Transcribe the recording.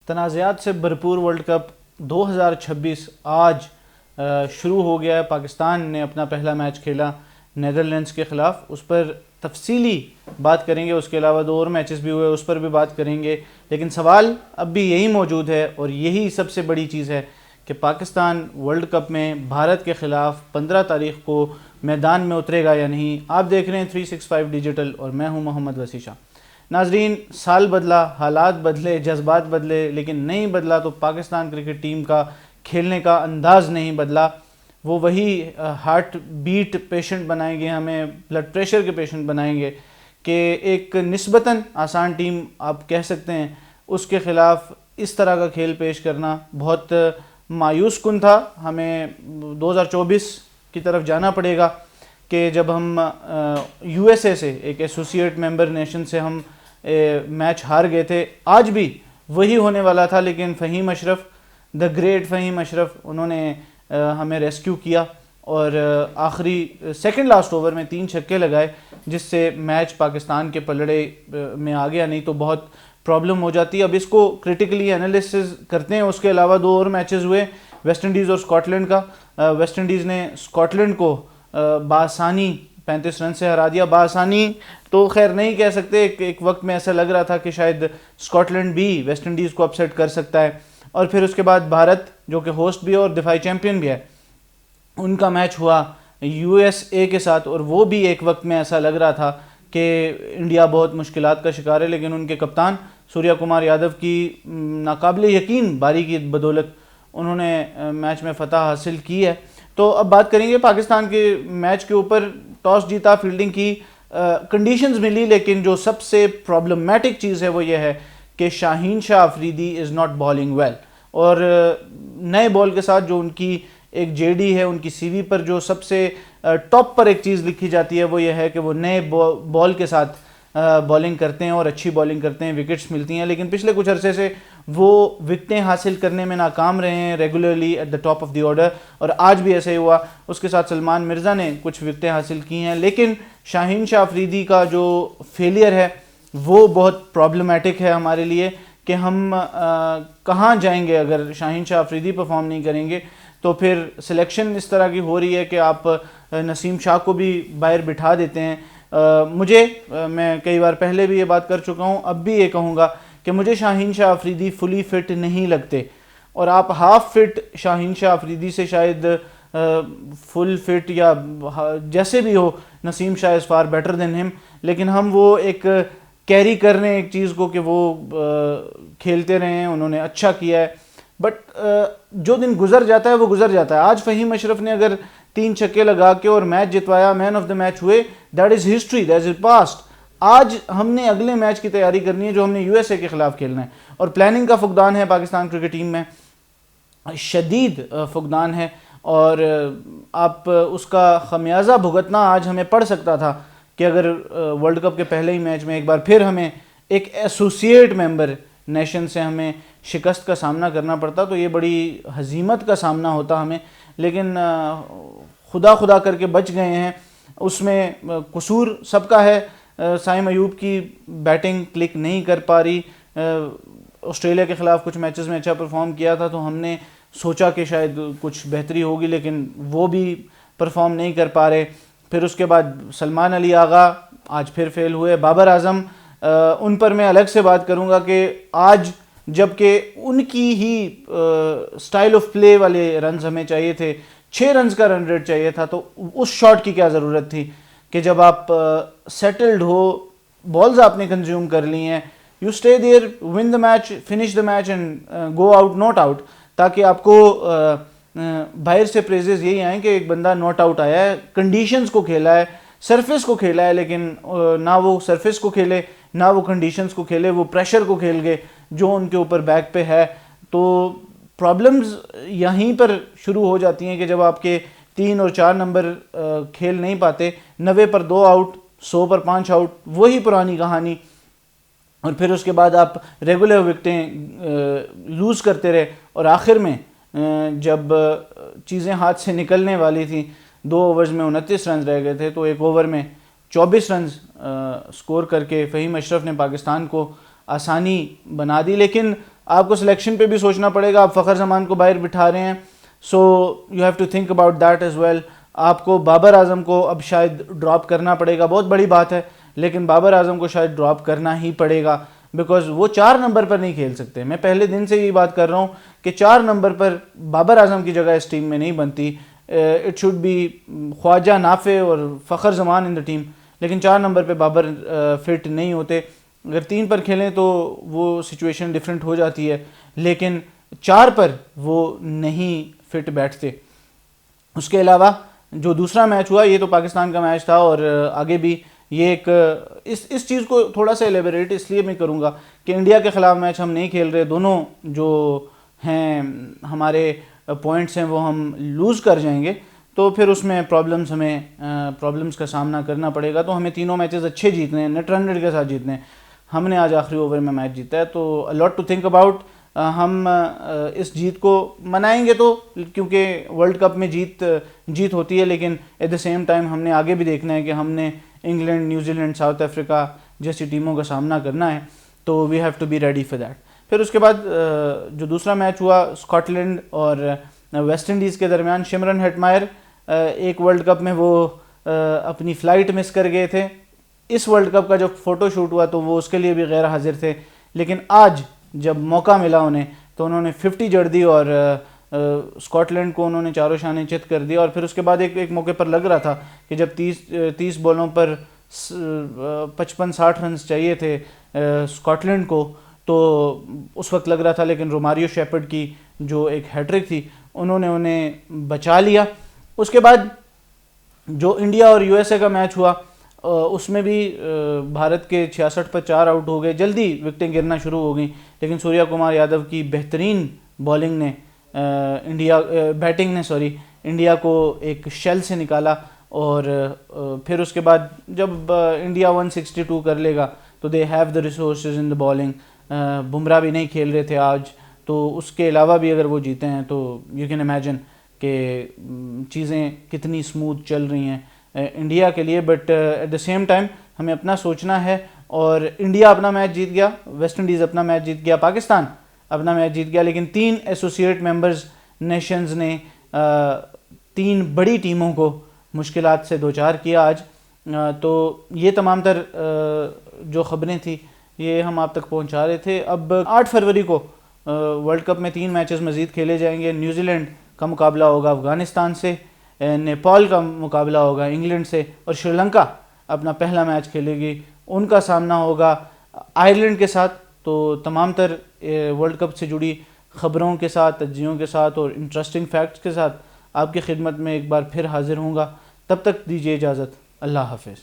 تنازعات سے بھرپور ورلڈ کپ 2026 آج شروع ہو گیا ہے۔ پاکستان نے اپنا پہلا میچ کھیلا نیدرلینڈز کے خلاف، اس پر تفصیلی بات کریں گے۔ اس کے علاوہ 2 اور میچز بھی ہوئے، اس پر بھی بات کریں گے۔ لیکن سوال اب بھی یہی موجود ہے اور یہی سب سے بڑی چیز ہے کہ پاکستان ورلڈ کپ میں بھارت کے خلاف 15 تاریخ کو میدان میں اترے گا یا نہیں۔ آپ دیکھ رہے ہیں 365 ڈیجیٹل اور میں ہوں محمد وسیع شاہ۔ ناظرین، سال بدلا، حالات بدلے، جذبات بدلے، لیکن نہیں بدلا تو پاکستان کرکٹ ٹیم کا کھیلنے کا انداز نہیں بدلا۔ وہ وہی ہارٹ بیٹ پیشنٹ بنائیں گے، ہمیں بلڈ پریشر کے پیشنٹ بنائیں گے کہ ایک نسبتاً آسان ٹیم آپ کہہ سکتے ہیں، اس کے خلاف اس طرح کا کھیل پیش کرنا بہت مایوس کن تھا۔ ہمیں 2024 کی طرف جانا پڑے گا کہ جب ہم یو ایس اے سے، ایک ایسوسیٹ ممبر نیشن سے ہم میچ ہار گئے تھے۔ آج بھی وہی ہونے والا تھا، لیکن فہیم اشرف، دا گریٹ فہیم اشرف، انہوں نے ہمیں ریسکیو کیا اور آخری سیکنڈ لاسٹ اوور میں 3 چھکے لگائے، جس سے میچ پاکستان کے پلڑے میں آ گیا، نہیں تو بہت پرابلم ہو جاتی۔ اب اس کو کرٹیکلی انالیسز کرتے ہیں۔ اس کے علاوہ 2 اور میچز ہوئے ویسٹ انڈیز اور اسکاٹ لینڈ کا۔ ویسٹ انڈیز نے اسکاٹ لینڈ کو بآسانی 35 رن سے ہرا دیا۔ بآسانی تو خیر نہیں کہہ سکتے، ایک وقت میں ایسا لگ رہا تھا کہ شاید اسکاٹ لینڈ بھی ویسٹ انڈیز کو اپسیٹ کر سکتا ہے۔ اور پھر اس کے بعد بھارت، جو کہ ہوسٹ بھی ہے اور دفاعی چیمپئن بھی ہے، ان کا میچ ہوا یو ایس اے کے ساتھ، اور وہ بھی ایک وقت میں ایسا لگ رہا تھا کہ انڈیا بہت مشکلات کا شکار ہے، لیکن ان کے کپتان سوریا کمار یادو کی ناقابل یقین باری کی بدولت انہوں نے میچ میں فتح حاصل کی ہے۔ تو اب بات کریں گے پاکستان کے میچ کے اوپر۔ ٹاس جیتا، فیلڈنگ کی، کنڈیشنز ملی، لیکن جو سب سے پرابلمٹک چیز ہے وہ یہ ہے کہ Shaheen Shah Afridi is not bowling well. اور نئے بال کے ساتھ جو ان کی ایک جے ڈی ہے، ان کی سی وی پر جو سب سے ٹاپ پر ایک چیز لکھی جاتی ہے وہ یہ ہے کہ وہ نئے بال کے ساتھ بالنگ کرتے ہیں اور اچھی بالنگ کرتے ہیں، وکٹس ملتی ہیں۔ لیکن پچھلے کچھ عرصے سے وہ وکٹیں حاصل کرنے میں ناکام رہے ہیں regularly at the top of the order, اور آج بھی ایسے ہی ہوا۔ اس کے ساتھ سلمان مرزا نے کچھ وکٹیں حاصل کی ہیں، لیکن شاہین شاہ افریدی کا جو فیلئر ہے وہ بہت پرابلمٹک ہے ہمارے لیے کہ ہم کہاں جائیں گے اگر شاہین شاہ افریدی پرفارم نہیں کریں گے۔ تو پھر سلیکشن اس طرح کی ہو رہی ہے کہ آپ نسیم شاہ کو بھی باہر بٹھا دیتے ہیں۔ میں کئی بار پہلے بھی یہ بات کر چکا ہوں، اب بھی یہ کہوں گا کہ مجھے شاہین شاہ افریدی فلی فٹ نہیں لگتے، اور آپ ہاف فٹ شاہین شاہ افریدی سے شاید فل فٹ یا جیسے بھی ہو، نسیم شاہ از فار بیٹر دین ہم، لیکن ہم وہ ایک کیری کر رہے ہیں ایک چیز کو کہ وہ کھیلتے رہے ہیں، انہوں نے اچھا کیا ہے، بٹ جو دن گزر جاتا ہے وہ گزر جاتا ہے۔ آج فہیم اشرف نے اگر 3 چھکے لگا کے اور میچ جتوایا، مین آف دا میچ ہوئے، that is history, that is past. آج ہم نے اگلے میچ کی تیاری کرنی ہے جو ہم نے یو ایس اے کے خلاف کھیلنا ہے، اور پلاننگ کا فقدان ہے پاکستان کرکٹ ٹیم میں، شدید فقدان ہے، اور آپ اس کا خمیازہ بھگتنا آج ہمیں پڑ سکتا تھا کہ اگر ورلڈ کپ کے پہلے ہی میچ میں ایک بار پھر ہمیں ایک ایسوسیٹ ممبر نیشن سے ہمیں شکست کا سامنا کرنا پڑتا، تو یہ بڑی ہزیمت کا سامنا ہوتا ہمیں۔ لیکن خدا کر کے بچ گئے ہیں، اس میں قصور سب کا ہے۔ سائم ایوب کی بیٹنگ کلک نہیں کر پا رہی۔ آسٹریلیا کے خلاف کچھ میچز میں اچھا پرفارم کیا تھا تو ہم نے سوچا کہ شاید کچھ بہتری ہوگی، لیکن وہ بھی پرفارم نہیں کر پا رہے۔ پھر اس کے بعد سلمان علی آغا آج پھر فیل ہوئے۔ بابر اعظم، ان پر میں الگ سے بات کروں گا کہ آج جب کہ ان کی ہی سٹائل آف پلے والے رنز ہمیں چاہیے تھے، 6 رنز کا رن ریٹ چاہیے تھا، تو اس شاٹ کی کیا ضرورت تھی کہ جب آپ سیٹلڈ ہو، بالز آپ نے کنزیوم کر لی ہیں، you stay there, one the match, finish the match and go out not out, تاکہ آپ کو باہر سے پریزز یہی آئیں کہ ایک بندہ ناٹ آؤٹ آیا ہے، کنڈیشنز کو کھیلا ہے، سرفیس کو کھیلا ہے، لیکن نہ وہ سرفیس کو کھیلے نہ وہ کنڈیشنز کو کھیلے، وہ پریشر کو کھیل گئے جو ان کے اوپر بیک پہ ہے۔ تو پرابلمز یہیں پر شروع ہو جاتی ہیں کہ جب آپ کے 3 اور 4 نمبر کھیل نہیں پاتے، 90 پر 2 آؤٹ، 100 پر 5 آؤٹ، وہی پرانی کہانی، اور پھر اس کے بعد آپ ریگولر وکٹیں لوز کرتے رہے، اور آخر میں جب چیزیں ہاتھ سے نکلنے والی تھیں، 2 اوورز میں 29 رنز رہ گئے تھے، تو ایک اوور میں 24 رنز سکور کر کے فہیم اشرف نے پاکستان کو آسانی بنا دی۔ لیکن آپ کو سلیکشن پہ بھی سوچنا پڑے گا. آپ فخر زمان کو باہر بٹھا رہے ہیں, so you have to think about that as well. آپ کو بابر اعظم کو اب شاید ڈراپ کرنا پڑے گا, بہت بڑی بات ہے لیکن بابر اعظم کو شاید ڈراپ کرنا ہی پڑے گا, بیکاز وہ 4 نمبر پر نہیں کھیل سکتے. میں پہلے دن سے یہ بات کر رہا ہوں کہ 4 نمبر پر بابر اعظم کی جگہ اس ٹیم میں نہیں بنتی. اٹ شوڈ بی خواجہ, نافع اور فخر زمان ان دا ٹیم, لیکن 4 نمبر پہ بابر فٹ نہیں ہوتے. اگر 3 پر کھیلیں تو وہ سچویشن ڈیفرنٹ ہو جاتی ہے, لیکن 4 پر وہ نہیں فٹ بیٹھتے. اس کے علاوہ جو دوسرا میچ ہوا, یہ تو پاکستان کا میچ تھا, اور آگے بھی یہ ایک اس چیز کو تھوڑا سا ایلیبریٹ اس لیے میں کروں گا کہ انڈیا کے خلاف میچ ہم نہیں کھیل رہے, دونوں جو ہیں ہمارے پوائنٹس ہیں وہ ہم لوز کر جائیں گے, تو پھر اس میں پرابلمس کا سامنا کرنا پڑے گا. تو ہمیں تینوں میچز اچھے جیتنے ہیں, نیٹ رن ریٹ کے ساتھ جیتنے ہیں. ہم نے آج آخری اوور میں میچ جیتا ہے, تو الاٹ ٹو تھنک اباؤٹ. ہم اس جیت کو منائیں گے تو کیونکہ ورلڈ کپ میں جیت ہوتی ہے, لیکن ایٹ دا سیم ٹائم ہم نے آگے بھی دیکھنا ہے کہ ہم نے England, New Zealand, South Africa جیسی ٹیموں کا سامنا کرنا ہے, تو we have to be ready for that. پھر اس کے بعد جو دوسرا میچ ہوا اسکاٹ لینڈ اور ویسٹ انڈیز کے درمیان, شمرن ہیٹمائر ایک ورلڈ کپ میں وہ اپنی فلائٹ مس کر گئے تھے. اس ورلڈ کپ کا جو فوٹو شوٹ ہوا تو وہ اس کے لیے بھی غیر حاضر تھے, لیکن آج جب موقع ملا انہیں تو انہوں نے 50 جڑ دی اور اسکاٹ لینڈ کو انہوں نے چاروں شانے چت کر دیا. اور پھر اس کے بعد ایک موقع پر لگ رہا تھا کہ جب 30 بالوں پر 55-60 رنز چاہیے تھے اسکاٹ لینڈ کو, تو اس وقت لگ رہا تھا, لیکن روماریو شیپرڈ کی جو ایک ہیٹرک تھی انہوں نے انہیں بچا لیا. اس کے بعد جو انڈیا اور یو ایس اے کا میچ ہوا, اس میں بھی بھارت کے 66 پر 4 آؤٹ ہو گئے, جلدی وکٹیں گرنا شروع ہو گئیں, لیکن سوریا کمار یادو کی بہترین بالنگ نے بیٹنگ نے انڈیا کو ایک شیل سے نکالا. اور پھر اس کے بعد جب انڈیا 162 کر لے گا تو they have the resources in the bowling. Bumrah بھی نہیں کھیل رہے تھے آج, تو اس کے علاوہ بھی اگر وہ جیتے ہیں تو یو کین امیجن کہ چیزیں کتنی سموتھ چل رہی ہیں انڈیا کے لیے. But at the same time ہمیں اپنا سوچنا ہے, اور انڈیا اپنا میچ جیت گیا, ویسٹ انڈیز اپنا میچ جیت گیا, پاکستان اپنا میچ جیت گیا, لیکن 3 ایسوسیٹ ممبرز نیشنز نے 3 بڑی ٹیموں کو مشکلات سے دوچار کیا آج. تو یہ تمام تر جو خبریں تھیں یہ ہم آپ تک پہنچا رہے تھے. اب 8 فروری کو ورلڈ کپ میں 3 میچز مزید کھیلے جائیں گے. نیوزی لینڈ کا مقابلہ ہوگا افغانستان سے, نیپال کا مقابلہ ہوگا انگلینڈ سے, اور شری لنکا اپنا پہلا میچ کھیلے گی, ان کا سامنا ہوگا آئرلینڈ کے ساتھ. تو تمام تر ورلڈ کپ سے جڑی خبروں کے ساتھ, تجزیوں کے ساتھ اور انٹرسٹنگ فیکٹس کے ساتھ آپ کی خدمت میں ایک بار پھر حاضر ہوں گا. تب تک دیجیے اجازت, اللہ حافظ.